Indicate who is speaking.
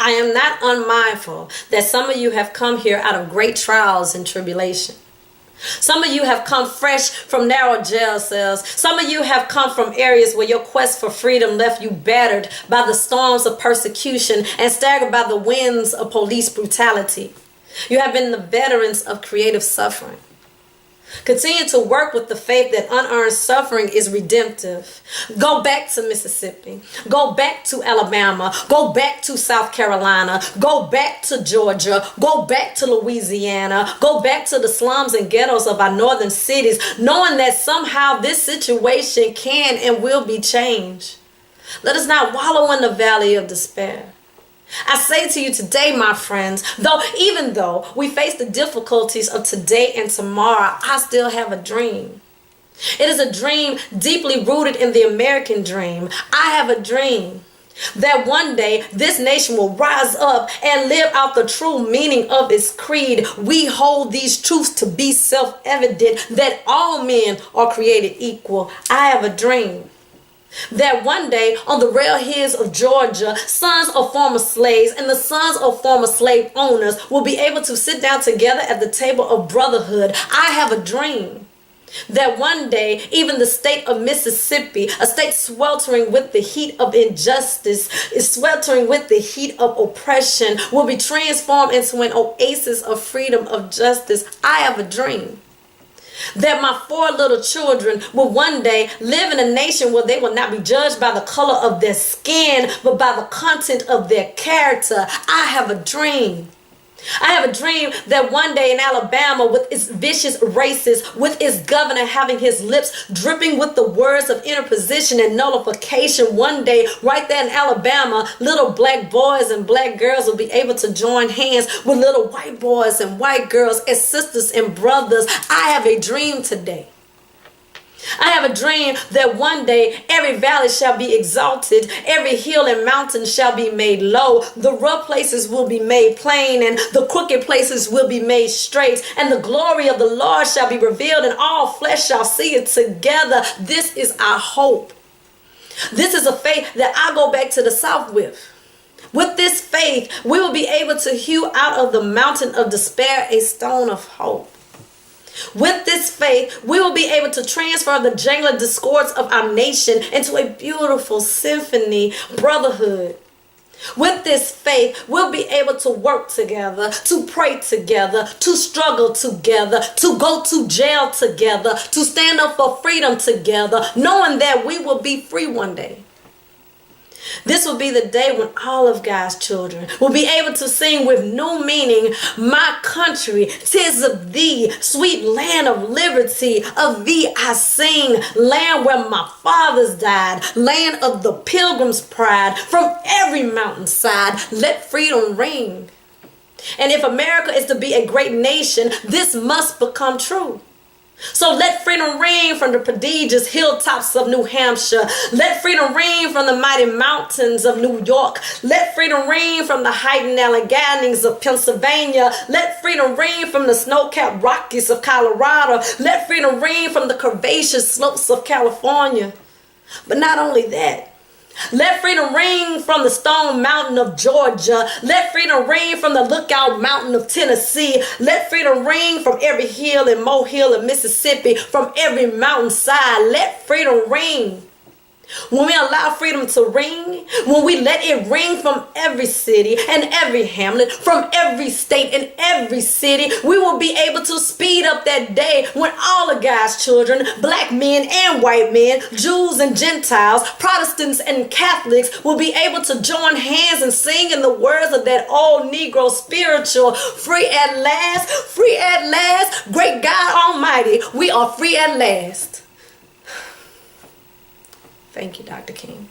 Speaker 1: I am not unmindful that some of you have come here out of great trials and tribulation. Some of you have come fresh from narrow jail cells. Some of you have come from areas where your quest for freedom left you battered by the storms of persecution and staggered by the winds of police brutality. You have been the veterans of creative suffering. Continue to work with the faith that unearned suffering is redemptive. Go back to Mississippi. Go back to Alabama. Go back to South Carolina. Go back to Georgia. Go back to Louisiana. Go back to the slums and ghettos of our northern cities, knowing that somehow this situation can and will be changed. Let us not wallow in the valley of despair. I say to you today, my friends, even though we face the difficulties of today and tomorrow, I still have a dream. It is a dream deeply rooted in the American dream. I have a dream that one day this nation will rise up and live out the true meaning of its creed. We hold these truths to be self-evident, that all men are created equal. I have a dream that one day on the rail hills of Georgia, sons of former slaves and the sons of former slave owners will be able to sit down together at the table of brotherhood. I have a dream that one day even the state of Mississippi, a state sweltering with the heat of injustice, is sweltering with the heat of oppression, will be transformed into an oasis of freedom, of justice. I have a dream that my 4 little children will one day live in a nation where they will not be judged by the color of their skin, but by the content of their character. I have a dream. I have a dream that one day in Alabama, with its vicious racists, with its governor having his lips dripping with the words of interposition and nullification, one day right there in Alabama, little black boys and black girls will be able to join hands with little white boys and white girls as sisters and brothers. I have a dream today. I have a dream that one day every valley shall be exalted, every hill and mountain shall be made low, the rough places will be made plain, and the crooked places will be made straight, and the glory of the Lord shall be revealed, and all flesh shall see it together. This is our hope. This is a faith that I go back to the South with. With this faith, we will be able to hew out of the mountain of despair a stone of hope. With this faith, we will be able to transfer the jangling discords of our nation into a beautiful symphony, brotherhood. With this faith, we'll be able to work together, to pray together, to struggle together, to go to jail together, to stand up for freedom together, knowing that we will be free one day. This will be the day when all of God's children will be able to sing with new meaning, my country, 'tis of thee, sweet land of liberty, of thee I sing, land where my fathers died, land of the pilgrim's pride, from every mountainside, let freedom ring. And if America is to be a great nation, this must become true. So let freedom ring from the prodigious hilltops of New Hampshire. Let freedom ring from the mighty mountains of New York. Let freedom ring from the heightened Alleghanies of Pennsylvania. Let freedom ring from the snow-capped Rockies of Colorado. Let freedom ring from the curvaceous slopes of California. But not only that, let freedom ring from the Stone Mountain of Georgia. Let freedom ring from the Lookout Mountain of Tennessee. Let freedom ring from every hill and molehill of Mississippi, from every mountainside. Let freedom ring. When we allow freedom to ring, when we let it ring from every city and every hamlet, from every state and every city, we will be able to speed up that day when all of God's children, black men and white men, Jews and Gentiles, Protestants and Catholics, will be able to join hands and sing in the words of that old Negro spiritual, free at last, great God Almighty, we are free at last. Thank you, Dr. King.